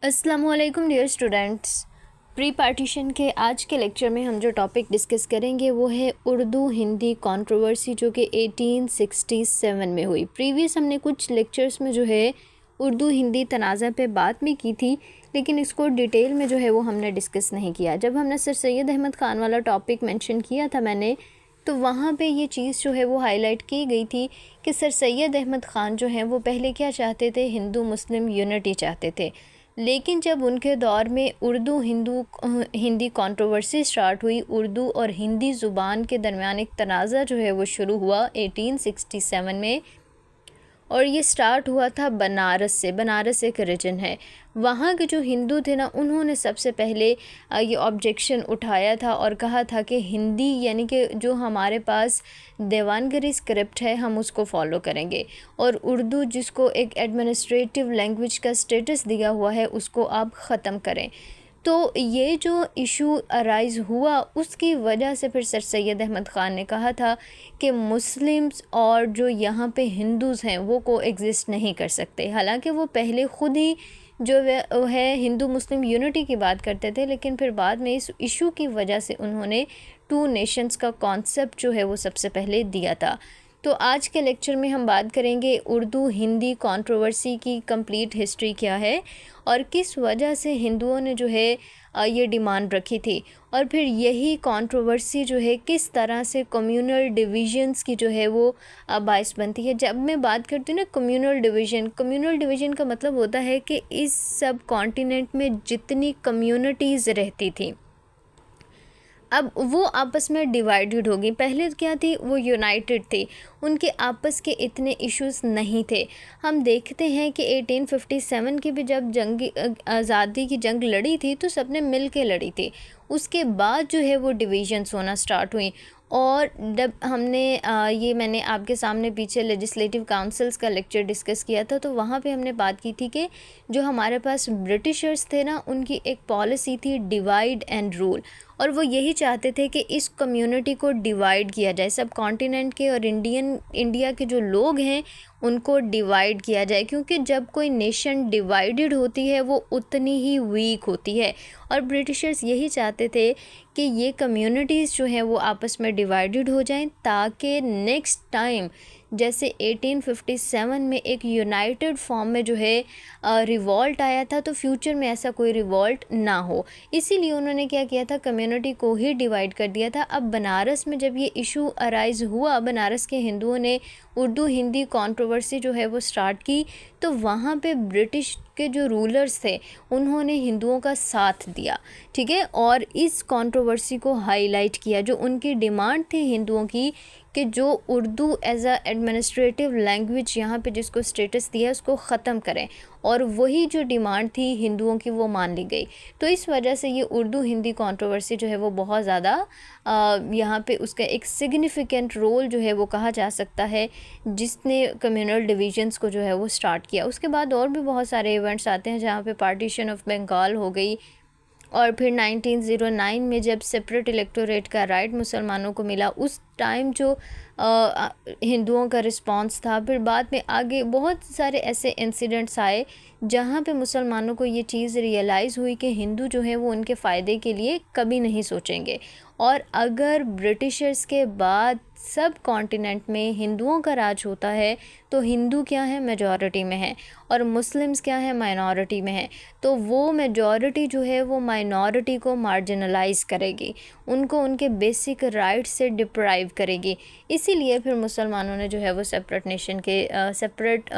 अस्सलामुअलैकुम dear students. Pre partition के आज के लेक्चर में हम जो टॉपिक डिस्कस करेंगे वो है उर्दू हिंदी कंट्रोवर्सी, जो कि 1867 में हुई। प्रीवियस हमने कुछ लेक्चर्स में जो है उर्दू हिंदी तनाज़ा पे बात भी की थी, लेकिन इसको डिटेल में जो है वो हमने डिस्कस नहीं किया। जब हमने सर सैयद अहमद ख़ान वाला टॉपिक मेंशन किया था मैंने, तो वहाँ पे ये चीज़ जो है वो हाईलाइट की गई थी कि सर सैयद अहमद ख़ान जो हैं वो पहले क्या चाहते थे, हिंदू मुस्लिम यूनिटी चाहते थे। लेकिन जब उनके दौर में हिंदी कंट्रोवर्सी स्टार्ट हुई, उर्दू और हिंदी ज़ुबान के दरमियान एक तनाज़ा जो है वो शुरू हुआ 1867 में। और ये स्टार्ट हुआ था बनारस से। बनारस एक रीजन है, वहाँ के जो हिंदू थे ना, उन्होंने सबसे पहले ये ऑब्जेक्शन उठाया था और कहा था कि हिंदी यानी कि जो हमारे पास देवनागरी स्क्रिप्ट है हम उसको फॉलो करेंगे, और उर्दू जिसको एक एडमिनिस्ट्रेटिव लैंग्वेज का स्टेटस दिया हुआ है उसको आप ख़त्म करें। तो ये जो इशू अराइज़ हुआ उसकी वजह से फिर सर सैयद अहमद ख़ान ने कहा था कि मुस्लिम्स और जो यहाँ पे हिंदूज़ हैं वो को एग्ज़िस्ट नहीं कर सकते। हालांकि वो पहले ख़ुद ही जो है हिंदू मुस्लिम यूनिटी की बात करते थे, लेकिन फिर बाद में इस इशू की वजह से उन्होंने टू नेशंस का कॉन्सेप्ट जो है वो सबसे पहले दिया था। तो आज के लेक्चर में हम बात करेंगे उर्दू हिंदी कंट्रोवर्सी की कंप्लीट हिस्ट्री क्या है और किस वजह से हिंदुओं ने जो है ये डिमांड रखी थी, और फिर यही कंट्रोवर्सी जो है किस तरह से कम्युनल डिविजन्स की जो है वो बाइस बनती है। जब मैं बात करती हूँ ना कम्युनल डिवीज़न का मतलब होता है कि इस सब कॉन्टिनेंट में जितनी कम्युनिटीज़ रहती थी अब वो आपस में डिवाइडेड होगी। पहले क्या थी, वो यूनाइटेड थी, उनके आपस के इतने इश्यूज़ नहीं थे। हम देखते हैं कि 1857 की भी जब आज़ादी की जंग लड़ी थी तो सबने मिल के लड़ी थी। उसके बाद जो है वो डिविजन्स होना स्टार्ट हुई। और जब हमने ये मैंने आपके सामने पीछे लेजिस्लेटिव काउंसिल्स का लेक्चर डिस्कस किया था, तो वहाँ पे हमने बात की थी कि जो हमारे पास ब्रिटिशर्स थे ना, उनकी एक पॉलिसी थी डिवाइड एंड रूल, और वो यही चाहते थे कि इस कम्युनिटी को डिवाइड किया जाए, सब कॉन्टिनेंट के और इंडिया के जो लोग हैं उनको डिवाइड किया जाए, क्योंकि जब कोई नेशन डिवाइडेड होती है वो उतनी ही वीक होती है। और ब्रिटिशर्स यही चाहते थे कि ये कम्युनिटीज़ जो हैं वो आपस में डिवाइडेड हो जाएं, ताकि नेक्स्ट टाइम जैसे 1857 में एक यूनाइटेड फॉर्म में जो है रिवॉल्ट आया था, तो फ्यूचर में ऐसा कोई रिवॉल्ट ना हो। इसीलिए उन्होंने क्या किया था, कम्युनिटी को ही डिवाइड कर दिया था। अब बनारस में जब ये इशू अराइज़ हुआ, बनारस के हिंदुओं ने उर्दू हिंदी कंट्रोवर्सी जो है वो स्टार्ट की, तो वहाँ पे ब्रिटिश के जो रूलर्स थे उन्होंने हिंदुओं का साथ दिया, ठीक है, और इस कंट्रोवर्सी को हाईलाइट किया। जो उनकी डिमांड थी हिंदुओं की कि जो Urdu as a administrative language यहाँ पे जिसको स्टेटस दिया उसको ख़त्म करें, और वही जो डिमांड थी हिंदुओं की वो मान ली गई। तो इस वजह से ये उर्दू हिंदी कंट्रोवर्सी जो है वो बहुत ज़्यादा यहाँ पे उसका एक सिग्निफिकेंट रोल जो है वो कहा जा सकता है, जिसने कम्युनल डिविजन्स को जो है वो स्टार्ट किया। उसके बाद और भी बहुत सारे इवेंट्स आते हैं, जहाँ पे पार्टीशन ऑफ बंगाल हो गई, और फिर 1909 में जब सेपरेट इलेक्टोरेट का राइट मुसलमानों को मिला, उस टाइम जो हिंदुओं का रिस्पांस था। फिर बाद में आगे बहुत सारे ऐसे इंसिडेंट्स आए जहाँ पे मुसलमानों को ये चीज़ रियलाइज़ हुई कि हिंदू जो है वो उनके फ़ायदे के लिए कभी नहीं सोचेंगे, और अगर ब्रिटिशर्स के बाद सब कॉन्टिनेंट में हिंदुओं का राज होता है तो हिंदू क्या है, मेजॉरिटी में है, और मुस्लिम्स क्या है, माइनॉरिटी में है। तो वो मेजॉरिटी जो है वो माइनॉरिटी को मार्जिनलाइज करेगी, उनको उनके बेसिक राइट्स से डिप्राइव करेगी। इसीलिए फिर मुसलमानों ने जो है वो सेपरेट नेशन के सेपरेट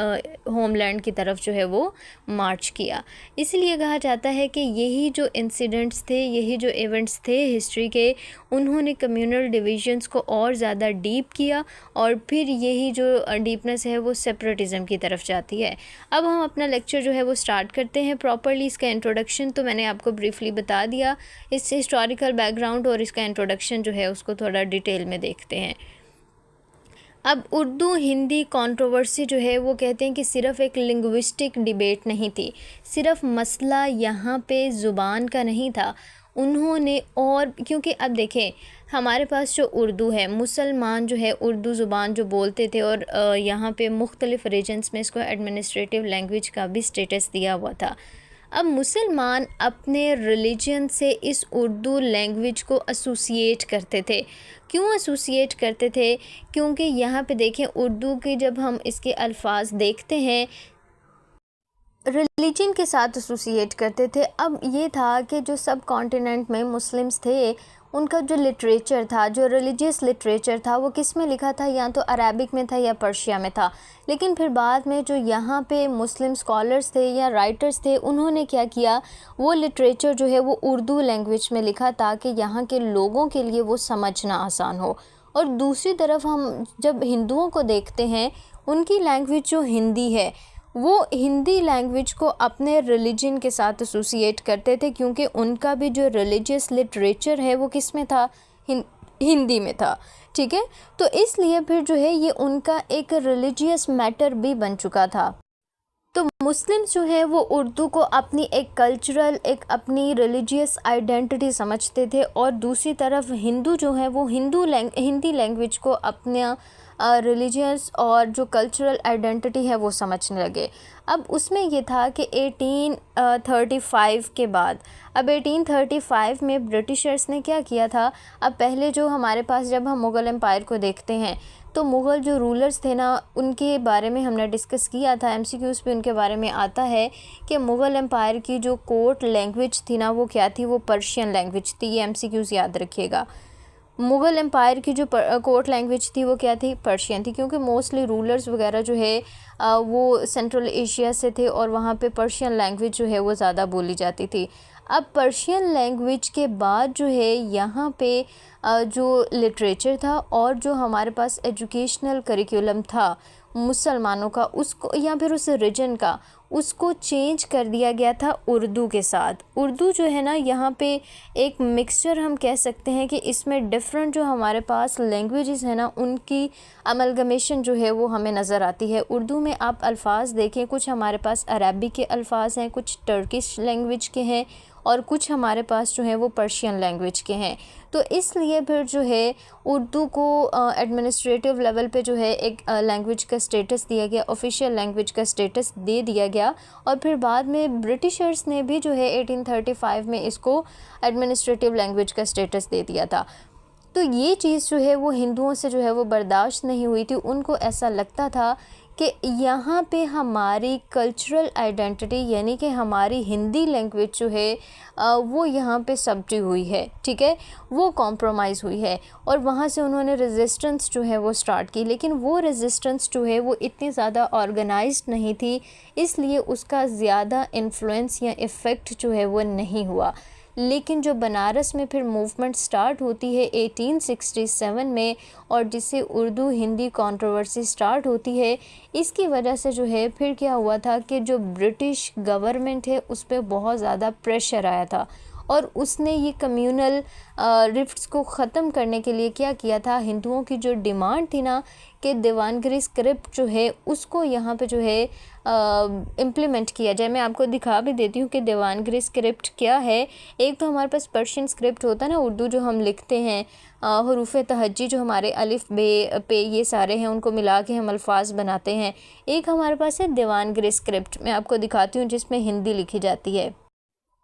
होमलैंड की तरफ जो है वो मार्च किया। इसलिए कहा जाता है कि यही जो इंसिडेंट्स थे, यही जो इवेंट्स थे हिस्ट्री के, उन्होंने कम्युनल डिविजन्स को और ज़्यादा डीप किया, और फिर यही जो डीपनेस है वो सेपरेटिज़म की तरफ जाती है। अब हम अपना लेक्चर जो है वो स्टार्ट करते हैं प्रॉपरली। इसका इंट्रोडक्शन तो मैंने आपको ब्रीफली बता दिया, इस हिस्टोरिकल बैकग्राउंड और इसका इंट्रोडक्शन जो है उसको थोड़ा डिटेल में देखते हैं। अब उर्दू हिंदी कंट्रोवर्सी जो है वो कहते हैं कि सिर्फ़ एक लिंग्विस्टिक डिबेट नहीं थी, सिर्फ़ मसला यहाँ पे ज़ुबान का नहीं था। उन्होंने और क्योंकि अब देखें हमारे पास जो उर्दू है, मुसलमान जो है उर्दू ज़ुबान जो बोलते थे, और यहाँ पे मुख्तलिफ़ रीजन्स में इसको एडमिनिस्ट्रेटिव लैंग्वेज का भी स्टेटस दिया हुआ था। अब मुसलमान अपने रिलीजन से इस उर्दू लैंग्वेज को एसोसिएट करते थे। क्यों एसोसिएट करते थे? क्योंकि यहाँ पे देखें, उर्दू के जब हम इसके अल्फाज देखते हैं, रिलीजन के साथ एसोसिएट करते थे। अब ये था कि जो सब कॉन्टिनेंट में मुस्लिम्स थे, उनका जो लिटरेचर था, जो रिलीजियस लिटरेचर था, वो किस में लिखा था? या तो अरबिक में था या पर्शिया में था। लेकिन फिर बाद में जो यहाँ पे मुस्लिम स्कॉलर्स थे या राइटर्स थे, उन्होंने क्या किया, वो लिटरेचर जो है वो उर्दू लैंग्वेज में लिखा ताकि यहाँ के लोगों के लिए वो समझना आसान हो। और दूसरी तरफ हम जब हिंदुओं को देखते हैं, उनकी लैंग्वेज जो हिंदी है, वो हिंदी लैंग्वेज को अपने रिलीजन के साथ एसोसिएट करते थे, क्योंकि उनका भी जो रिलीजियस लिटरेचर है वो किस में था? हिंदी में था। ठीक है, तो इसलिए फिर जो है ये उनका एक रिलीजियस मैटर भी बन चुका था। तो मुस्लिम्स जो है वो उर्दू को अपनी एक कल्चरल, एक अपनी रिलीजियस आइडेंटिटी समझते थे, और दूसरी तरफ हिंदू जो है वो हिंदी लैंग्वेज को अपना रिलीजियस और जो कल्चरल आइडेंटिटी है वो समझने लगे। अब उसमें ये था कि 1835 के बाद, अब 1835 में ब्रिटिशर्स ने क्या किया था, अब पहले जो हमारे पास, जब हम मुग़ल एम्पायर को देखते हैं, तो मुग़ल जो रूलर्स थे ना, उनके बारे में हमने डिस्कस किया था, एमसीक्यूज़ पे उनके बारे में आता है कि मुग़ल एम्पायर की जो कोर्ट लैंग्वेज थी ना, वो क्या थी? वो पर्शियन लैंग्वेज थी। ये एमसीक्यूज़ याद रखिएगा। मुग़ल एम्पायर की जो कोर्ट लैंग्वेज थी वो क्या थी? पर्शियन थी, क्योंकि मोस्टली रूलर्स वगैरह जो है वो सेंट्रल एशिया से थे, और वहाँ पे पर्शियन लैंग्वेज जो है वो ज़्यादा बोली जाती थी। अब पर्शियन लैंग्वेज के बाद जो है यहाँ पे जो लिटरेचर था और जो हमारे पास एजुकेशनल करिकुलम था मुसलमानों का, उसको या फिर उस रीजन का, उसको चेंज कर दिया गया था उर्दू के साथ। उर्दू जो है ना, यहाँ पे एक मिक्सचर हम कह सकते हैं कि इसमें डिफरेंट जो हमारे पास लैंग्वेजेस है ना, उनकी अमलगमेशन जो है वो हमें नज़र आती है। उर्दू में आप अल्फाज देखें, कुछ हमारे पास अरबी के अल्फाज हैं, कुछ टर्किश लैंग्वेज के हैं, और कुछ हमारे पास जो है वो पर्शियन लैंग्वेज के हैं। तो इसलिए फिर जो है उर्दू को एडमिनिस्ट्रेटिव लेवल पे जो है एक लैंग्वेज का स्टेटस दिया गया, ऑफिशियल लैंग्वेज का स्टेटस दे दिया गया। और फिर बाद में ब्रिटिशर्स ने भी जो है 1835 में इसको एडमिनिस्ट्रेटिव लैंग्वेज का स्टेटस दे दिया था। तो ये चीज़ जो है वो हिंदुओं से जो है वो बर्दाश्त नहीं हुई थी। उनको ऐसा लगता था कि यहाँ पे हमारी कल्चरल आइडेंटिटी, यानी कि हमारी हिंदी लैंग्वेज जो है वो यहाँ पे सब्टी हुई है, ठीक है, वो कॉम्प्रोमाइज़ हुई है। और वहाँ से उन्होंने रेजिस्टेंस जो है वो स्टार्ट की, लेकिन वो रेजिस्टेंस जो है वो इतनी ज़्यादा ऑर्गेनाइज्ड नहीं थी, इसलिए उसका ज़्यादा इन्फ्लुएंस या इफ़ेक्ट जो है वो नहीं हुआ। लेकिन जो बनारस में फिर मूवमेंट स्टार्ट होती है 1867 में, और जिससे उर्दू हिंदी कंट्रोवर्सी स्टार्ट होती है, इसकी वजह से जो है फिर क्या हुआ था कि जो ब्रिटिश गवर्नमेंट है उस पर बहुत ज़्यादा प्रेशर आया था, और उसने ये कम्युनल रिफ्ट्स को ख़त्म करने के लिए क्या किया था, हिंदुओं की जो डिमांड थी ना कि देवनागरी स्क्रिप्ट जो है उसको यहाँ पे जो है इम्प्लीमेंट किया जाए। मैं आपको दिखा भी देती हूँ कि देवनागरी स्क्रिप्ट क्या है। एक तो हमारे पास पर्शियन स्क्रिप्ट होता है ना, उर्दू जो हम लिखते हैं, हरूफ तहज्जी जो हमारे अलिफ बे पे ये सारे हैं, उनको मिला के हम अल्फाज बनाते हैं। एक हमारे पास है देवनागरी स्क्रिप्ट, मैं आपको दिखाती हूँ जिसमें हिंदी लिखी जाती है।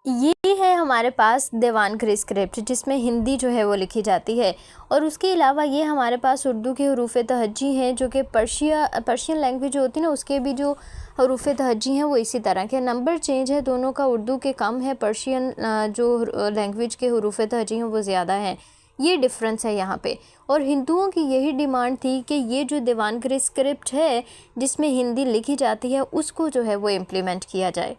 ये है हमारे पास देवनागरी स्क्रिप्ट जिसमें हिंदी जो है वो लिखी जाती है। और उसके अलावा ये हमारे पास उर्दू के हरूफ तहज्जी हैं, जो कि पर्शियन लैंग्वेज जो होती है ना, उसके भी जो हरूफ तहज्जी हैं वो इसी तरह के। नंबर चेंज है दोनों का, उर्दू के कम है, पर्शियन जो लैंग्वेज के हरूफ तहज्जी हैं वो ज़्यादा हैं। ये डिफरेंस है यहाँ पे। और हिंदुओं की यही डिमांड थी कि ये जो देवनागरी स्क्रिप्ट है जिसमें हिंदी लिखी जाती है, उसको जो है वो इम्प्लीमेंट किया जाए।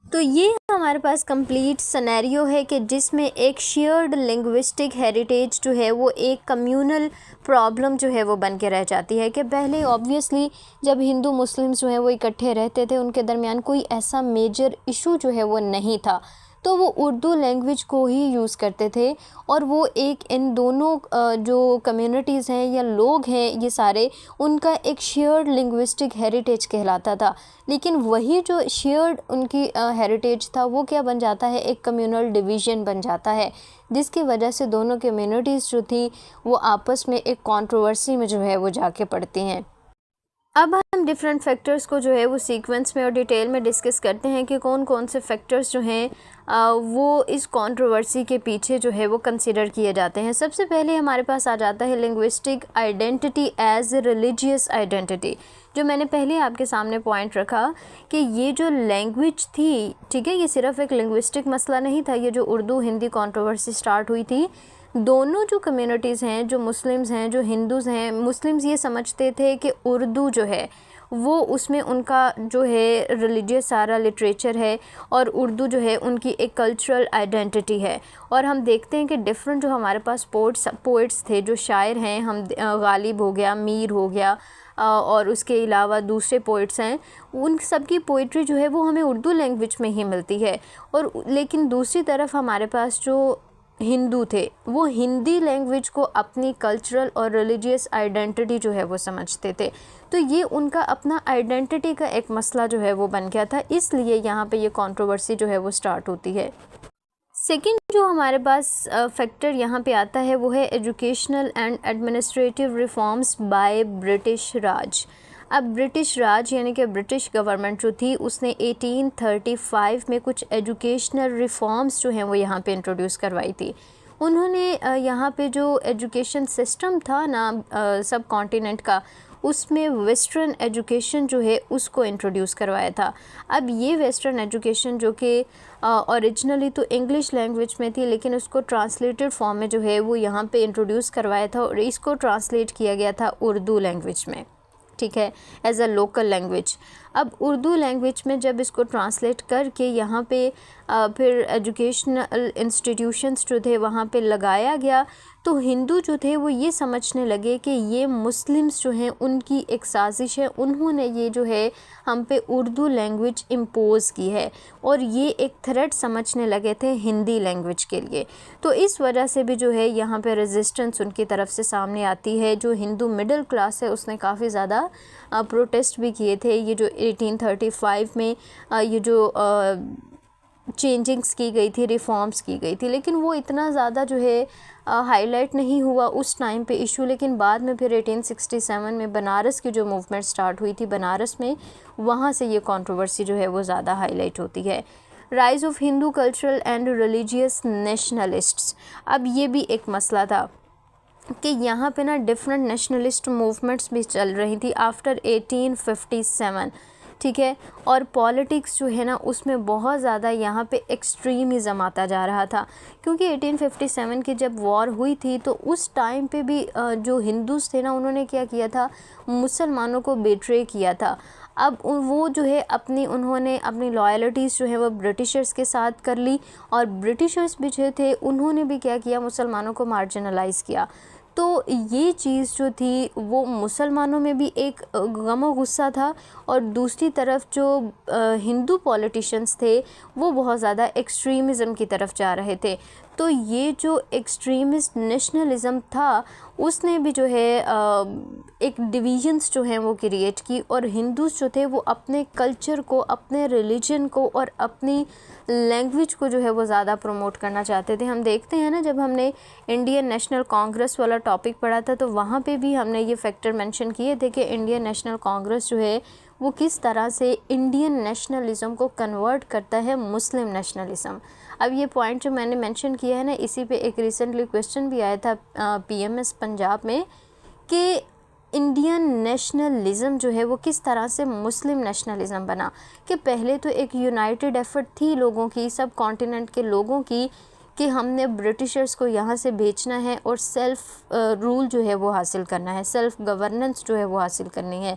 तो ये हमारे पास कंप्लीट सिनेरियो है कि जिसमें एक शेयर्ड लिंग्विस्टिक हेरिटेज जो है वो एक कम्युनल प्रॉब्लम जो है वो बन के रह जाती है। कि पहले ऑब्वियसली जब हिंदू मुस्लिम्स जो हैं वो इकट्ठे रहते थे, उनके दरमियान कोई ऐसा मेजर इशू जो है वो नहीं था, तो वो उर्दू लैंग्वेज को ही यूज़ करते थे। और वो एक इन दोनों जो कम्युनिटीज़ हैं या लोग हैं ये सारे, उनका एक शेयर्ड लिंग्विस्टिक हेरिटेज कहलाता था। लेकिन वही जो शेयर्ड उनकी हेरिटेज था वो क्या बन जाता है, एक कम्युनल डिवीज़न बन जाता है, जिसकी वजह से दोनों कम्युनिटीज़ जो थी वो आपस में एक कंट्रोवर्सी में जो है वो जाके पड़ती हैं। अब हम डिफरेंट फैक्टर्स को जो है वो सीक्वेंस में और डिटेल में डिस्कस करते हैं कि कौन कौन से फैक्टर्स जो हैं वो इस कंट्रोवर्सी के पीछे जो है वो कंसिडर किए जाते हैं। सबसे पहले हमारे पास आ जाता है linguistic identity as religious identity. जो मैंने पहले आपके सामने पॉइंट रखा कि ये जो लैंग्वेज थी, ठीक है, ये सिर्फ एक लिंग्विस्टिक मसला नहीं था। ये जो उर्दू हिंदी कंट्रोवर्सी स्टार्ट हुई थी, दोनों जो कम्युनिटीज़ हैं, जो मुस्लिम्स हैं, जो हिंदूज़ हैं, मुस्लिम्स ये समझते थे कि उर्दू जो है वो उसमें उनका जो है रिलीजियस सारा लिटरेचर है और उर्दू जो है उनकी एक कल्चरल आइडेंटिटी है। और हम देखते हैं कि डिफरेंट जो हमारे पास पोइट्स थे, जो शायर हैं, हम गालिब हो गया, मीर हो गया, और उसके अलावा दूसरे पोइट्स हैं, उन सब की पोइट्री जो है वो हमें उर्दू लैंग्वेज में ही मिलती है। और लेकिन दूसरी तरफ हमारे पास जो हिंदू थे, वो हिंदी लैंग्वेज को अपनी कल्चरल और रिलीजियस आइडेंटिटी जो है वो समझते थे। तो ये उनका अपना आइडेंटिटी का एक मसला जो है वो बन गया था, इसलिए यहाँ पे ये कंट्रोवर्सी जो है वो स्टार्ट होती है। सेकंड जो हमारे पास फैक्टर यहाँ पे आता है वो है educational and administrative reforms by British Raj. अब ब्रिटिश राज यानी कि ब्रिटिश गवर्नमेंट जो थी, उसने 1835 में कुछ एजुकेशनल रिफॉर्म्स जो हैं वो यहाँ पे इंट्रोड्यूस करवाई थी। उन्होंने यहाँ पे जो एजुकेशन सिस्टम था ना सब कॉन्टिनेंट का, उसमें वेस्टर्न एजुकेशन जो है उसको इंट्रोड्यूस करवाया था। अब ये वेस्टर्न एजुकेशन जो कि ओरिजिनली तो इंग्लिश लैंग्वेज में थी, लेकिन उसको ट्रांसलेटेड फॉर्म में जो है वो यहाँ पे इंट्रोड्यूस करवाया था और इसको ट्रांसलेट किया गया था उर्दू लैंग्वेज में, ठीक है, एज अ लोकल लैंग्वेज। अब उर्दू लैंग्वेज में जब इसको ट्रांसलेट करके यहाँ पे फिर एजुकेशनल इंस्टीट्यूशंस जो थे वहाँ पे लगाया गया, तो हिंदू जो थे वो ये समझने लगे कि ये मुस्लिम्स जो हैं उनकी एक साजिश है, उन्होंने ये जो है हम पे उर्दू लैंग्वेज इम्पोज़ की है और ये एक थ्रेट समझने लगे थे हिंदी लैंग्वेज के लिए। तो इस वजह से भी जो है यहाँ पे रेजिस्टेंस उनकी तरफ से सामने आती है। जो हिंदू मिडिल क्लास है उसने काफ़ी ज़्यादा प्रोटेस्ट भी किए थे। ये जो 1835 में ये जो चेंजिंग्स की गई थी, रिफॉर्म्स की गई थी, लेकिन वो इतना ज़्यादा जो है हाईलाइट नहीं हुआ उस टाइम पे इशू। लेकिन बाद में फिर 1867 में बनारस की जो मूवमेंट स्टार्ट हुई थी बनारस में, वहाँ से ये कंट्रोवर्सी जो है वो ज़्यादा हाईलाइट होती है। Rise of Hindu cultural and religious nationalists. अब ये भी एक मसला था कि यहाँ पे ना डिफरेंट नेशनलिस्ट मूवमेंट्स भी चल रही थी आफ्टर 1857, ठीक है, और पॉलिटिक्स जो है ना उसमें बहुत ज़्यादा यहाँ पे एक्सट्रीमिज़म आता जा रहा था। क्योंकि 1857 की जब वॉर हुई थी तो उस टाइम पे भी जो हिंदूज़ थे ना उन्होंने क्या किया था, मुसलमानों को बेट्रे किया था। अब वो जो है उन्होंने अपनी लॉयल्टीज़ जो है वो ब्रिटिशर्स के साथ कर ली और ब्रिटिशर्स भी जो थे उन्होंने भी क्या किया, मुसलमानों को मार्जिनलाइज़ किया। तो ये चीज़ जो थी वो मुसलमानों में भी एक गम और गुस्सा था और दूसरी तरफ जो हिंदू पॉलिटिशियंस थे वो बहुत ज़्यादा एक्सट्रीमिज़म की तरफ जा रहे थे। तो ये जो एक्सट्रीमिस्ट नेशनलिज़म था उसने भी जो है एक डिवीजन्स जो हैं वो क्रिएट की और हिंदूज़ जो थे वो अपने कल्चर को, अपने रिलीजन को और अपनी लैंग्वेज को जो है वो ज़्यादा प्रमोट करना चाहते थे। हम देखते हैं ना, जब हमने इंडियन नेशनल कांग्रेस वाला टॉपिक पढ़ा था तो वहाँ पे भी हमने ये फैक्टर मेंशन किए थे कि इंडियन नेशनल कांग्रेस जो है वो किस तरह से इंडियन नेशनलिज़म को कन्वर्ट करता है मुस्लिम नेशनलिज़म। अब ये पॉइंट जो मैंने मेंशन किया है ना, इसी पे एक रिसेंटली क्वेश्चन भी आया था पीएमएस पंजाब में कि इंडियन नेशनलिज़म जो है वो किस तरह से मुस्लिम नेशनलिज़म बना। कि पहले तो एक यूनाइटेड एफर्ट थी लोगों की, सब कॉन्टिनेंट के लोगों की, कि हमने ब्रिटिशर्स को यहाँ से भेजना है और सेल्फ़ रूल जो है वो हासिल करना है, सेल्फ़ गवर्नेंस जो है वो हासिल करनी है।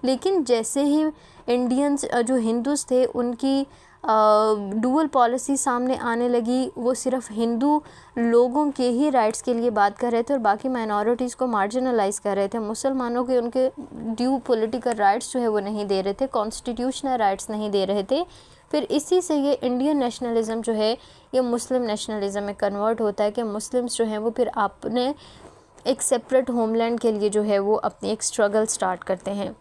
लेकिन जैसे ही इंडियंस जो हिंदूज़ थे उनकी डुअल पॉलिसी सामने आने लगी, वो सिर्फ हिंदू लोगों के ही राइट्स के लिए बात कर रहे थे और बाकी माइनॉरिटीज़ को मार्जिनलाइज कर रहे थे। मुसलमानों के उनके ड्यू पॉलिटिकल राइट्स जो है वो नहीं दे रहे थे, कॉन्स्टिट्यूशनल राइट्स नहीं दे रहे थे। फिर इसी से ये इंडियन नेशनलिज़म जो है ये मुस्लिम नेशनलिज़म में कन्वर्ट होता है कि मुस्लिम्स जो हैं वो फिर अपने एक सेपरेट होमलैंड के लिए जो है वो अपनी एक स्ट्रगल स्टार्ट करते हैं।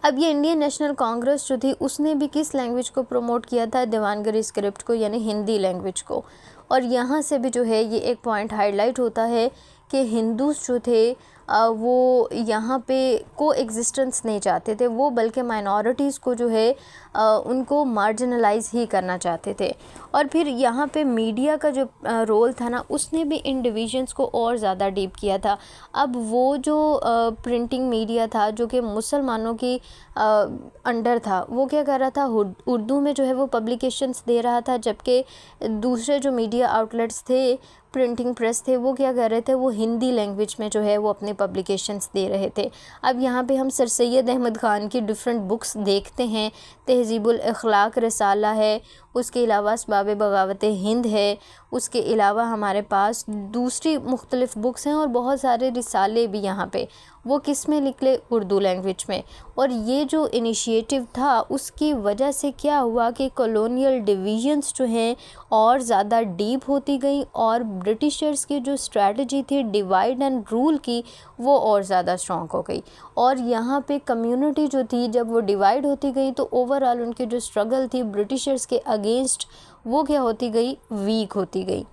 अब ये इंडियन नेशनल कांग्रेस जो थी उसने भी किस लैंग्वेज को प्रमोट किया था, देवनागरी स्क्रिप्ट को, यानी हिंदी लैंग्वेज को। और यहाँ से भी जो है ये एक पॉइंट हाईलाइट होता है कि हिंदूज़ जो थे वो यहाँ पे को एग्जिस्टेंस नहीं चाहते थे, वो बल्कि माइनॉरिटीज़ को जो है उनको मार्जिनलाइज ही करना चाहते थे। और फिर यहाँ पे मीडिया का जो रोल था ना, उसने भी इन डिविजन्स को और ज़्यादा डीप किया था। अब वो जो प्रिंटिंग मीडिया था जो कि मुसलमानों की अंडर था, वो क्या कर रहा था, उर्दू में जो है वो पब्लिकेशंस दे रहा था, जबकि दूसरे जो मीडिया आउटलेट्स थे, प्रिंटिंग प्रेस थे, वो क्या कर रहे थे, वो हिंदी लैंग्वेज में जो है वो अपने पब्लिकेशंस दे रहे थे। अब यहाँ पे हम सर सैयद अहमद ख़ान की डिफरेंट बुक्स देखते हैं, तहज़ीबुल अखलाक रिसाला है, उसके अलावा असबाब बगावत हिंद है, उसके अलावा हमारे पास दूसरी मुख्तलिफ़ बुक्स हैं और बहुत सारे रिसाले भी यहाँ पे, वो किस में निकले, उर्दू लैंग्वेज में। और ये जो इनिशिएटिव था उसकी वजह से क्या हुआ कि कॉलोनियल डिवीजन्स जो हैं और ज़्यादा डीप होती गई, और ब्रिटिशर्स की जो स्ट्रेटजी थी डिवाइड एंड रूल की, वो और ज़्यादा स्ट्रॉन्ग हो गई। और यहाँ पे कम्युनिटी जो थी, जब वो डिवाइड होती गई तो ओवरऑल उनकी जो स्ट्रगल थी ब्रिटिशर्स के अगेंस्ट, वो क्या होती गई, वीक होती गई।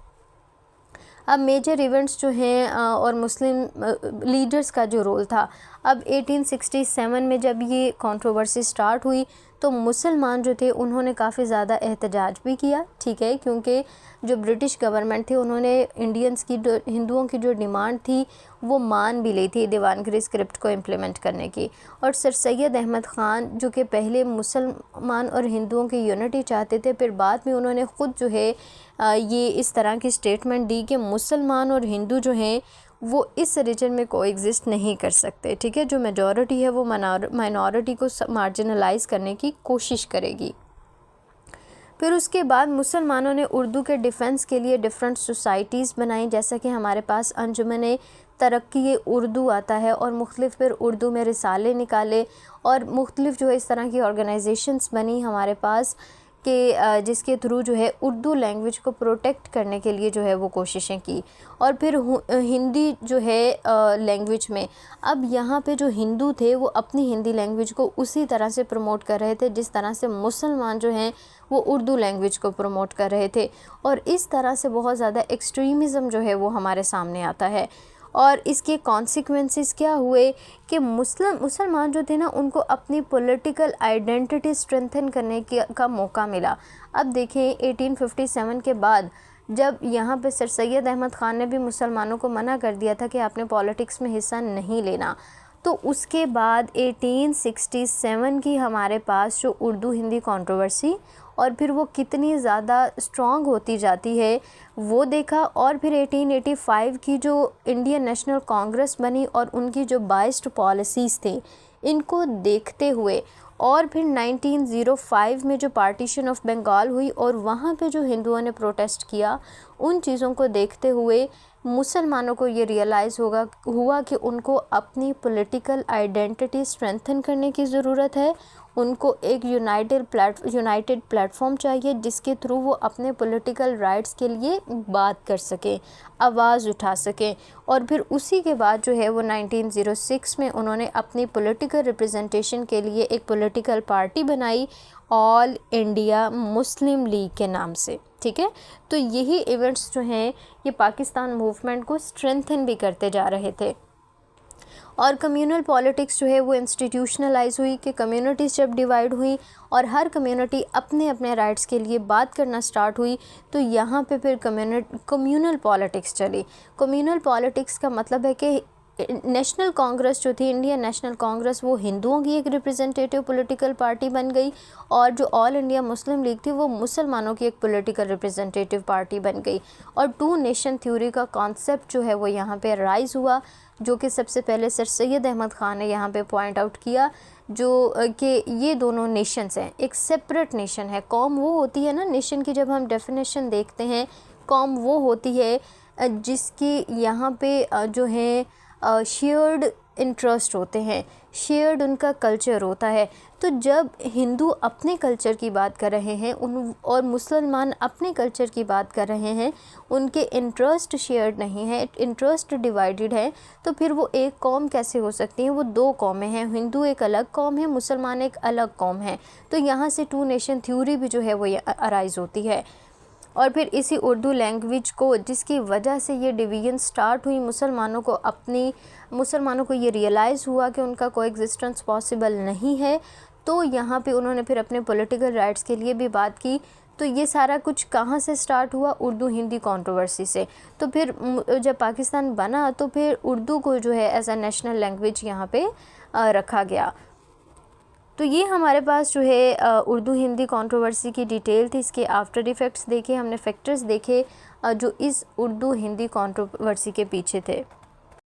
अब मेजर इवेंट्स जो हैं और मुस्लिम लीडर्स का जो रोल था, अब 1867 में जब ये कंट्रोवर्सी स्टार्ट हुई तो मुसलमान जो थे उन्होंने काफ़ी ज़्यादा एहतजाज भी किया, ठीक है, क्योंकि जो ब्रिटिश गवर्नमेंट थी उन्होंने इंडियंस की जो हिंदुओं की जो डिमांड थी वो मान भी ली थी देवानगिरी स्क्रिप्ट को इम्प्लीमेंट करने की। और सर सैयद अहमद ख़ान जो कि पहले मुसलमान और हिंदुओं की यूनिटी चाहते थे, फिर बाद में उन्होंने ख़ुद जो है ये इस तरह की स्टेटमेंट दी कि मुसलमान और हिंदू जो हैं वो इस रीजन में कोएग्जिस्ट नहीं कर सकते, ठीक है। जो मेजॉरिटी है वो माइनॉरिटी को मार्जिनलाइज करने की कोशिश करेगी। फिर उसके बाद मुसलमानों ने उर्दू के डिफेंस के लिए डिफरेंट सोसाइटीज़ बनाई, जैसा कि हमारे पास अंजुमन तरक्की उर्दू आता है, और मुख्तलिफ फिर उर्दू में रिसाले निकाले, और मुख्तलिफ जो है इस तरह की ऑर्गेनाइजेशंस बनी हमारे पास कि जिसके थ्रू जो है उर्दू लैंग्वेज को प्रोटेक्ट करने के लिए जो है वो कोशिशें की। और फिर हिंदी जो है लैंग्वेज में, अब यहाँ पे जो हिंदू थे वो अपनी हिंदी लैंग्वेज को उसी तरह से प्रमोट कर रहे थे जिस तरह से मुसलमान जो हैं वो उर्दू लैंग्वेज को प्रमोट कर रहे थे, और इस तरह से बहुत ज़्यादा एक्सट्रीमिज़म जो है वो हमारे सामने आता है। और इसके कॉन्सिक्वेंसेस क्या हुए कि मुसलमान जो थे ना, उनको अपनी पॉलिटिकल आइडेंटिटी स्ट्रेंथन करने का मौका मिला। अब देखें 1857 के बाद जब यहाँ पे सर सैयद अहमद ख़ान ने भी मुसलमानों को मना कर दिया था कि आपने पॉलिटिक्स में हिस्सा नहीं लेना, तो उसके बाद 1867 की हमारे पास जो उर्दू हिंदी कंट्रोवर्सी, और फिर वो कितनी ज़्यादा स्ट्रॉन्ग होती जाती है वो देखा। और फिर 1885 की जो इंडियन नेशनल कांग्रेस बनी और उनकी जो बाइस्ड पॉलिसीज़ थे, इनको देखते हुए, और फिर 1905 में जो पार्टीशन ऑफ बंगाल हुई और वहाँ पे जो हिंदुओं ने प्रोटेस्ट किया, उन चीज़ों को देखते हुए मुसलमानों को ये रियलाइज़ हुआ कि उनको अपनी पॉलिटिकल आइडेंटिटी स्ट्रेंथन करने की ज़रूरत है। उनको एक यूनाइटेड प्लेटफॉर्म चाहिए जिसके थ्रू वो अपने पॉलिटिकल राइट्स के लिए बात कर सकें, आवाज़ उठा सकें। और फिर उसी के बाद जो है वो 1906 में उन्होंने अपनी पॉलिटिकल रिप्रेजेंटेशन के लिए एक पॉलिटिकल पार्टी बनाई, ऑल इंडिया मुस्लिम लीग के नाम से, ठीक है। तो यही इवेंट्स जो हैं ये पाकिस्तान मूवमेंट को स्ट्रेंथन भी करते जा रहे थे। और कम्युनल पॉलिटिक्स जो है वो इंस्टीट्यूशनलाइज हुई कि कम्युनिटीज़ जब डिवाइड हुई और हर कम्युनिटी अपने अपने राइट्स के लिए बात करना स्टार्ट हुई, तो यहाँ पे फिर कम्युनल पॉलिटिक्स चली। कम्युनल पॉलिटिक्स का मतलब है कि नेशनल कांग्रेस जो थी, इंडियन नेशनल कांग्रेस, वो हिंदुओं की एक रिप्रेजेंटेटिव पॉलिटिकल पार्टी बन गई, और जो ऑल इंडिया मुस्लिम लीग थी वो मुसलमानों की एक पॉलिटिकल रिप्रेजेंटेटिव पार्टी बन गई। और टू नेशन थ्योरी का कॉन्सेप्ट जो है वो यहाँ पे राइज़ हुआ, जो कि सबसे पहले सर सैयद अहमद ख़ान ने यहाँ पे पॉइंट आउट किया, जो कि ये दोनों नेशंस हैं, एक सेपरेट नेशन है। कौम वो होती है ना, नेशन की जब हम डेफिनेशन देखते हैं, कौम वो होती है जिसकी यहाँ पे जो है शेयर्ड इंटरेस्ट होते हैं, शेयर्ड उनका कल्चर होता है। तो जब हिंदू अपने कल्चर की बात कर रहे हैं और मुसलमान अपने कल्चर की बात कर रहे हैं, उनके इंटरेस्ट शेयर्ड नहीं है, इंटरेस्ट डिवाइडेड है, तो फिर वो एक कौम कैसे हो सकती है? वो दो कौमें हैं, हिंदू एक अलग कौम है, मुसलमान एक अलग कौम है। तो यहाँ से टू नेशन थ्योरी भी जो है वो अराइज़ होती है। और फिर इसी उर्दू लैंग्वेज को, जिसकी वजह से ये डिवीज़न स्टार्ट हुई, मुसलमानों को ये रियलाइज़ हुआ कि उनका कोई एग्जिस्टेंस पॉसिबल नहीं है, तो यहाँ पे उन्होंने फिर अपने पॉलिटिकल राइट्स के लिए भी बात की। तो ये सारा कुछ कहाँ से स्टार्ट हुआ? उर्दू हिंदी कंट्रोवर्सी से। तो फिर जब पाकिस्तान बना तो फिर उर्दू को जो है एज अ नेशनल लैंग्वेज यहाँ पे रखा गया। तो ये हमारे पास जो है उर्दू हिंदी कंट्रोवर्सी की डिटेल थी। इसके आफ्टर इफ़ेक्ट्स देखे हमने, फैक्टर्स देखे जो इस उर्दू हिंदी कंट्रोवर्सी के पीछे थे।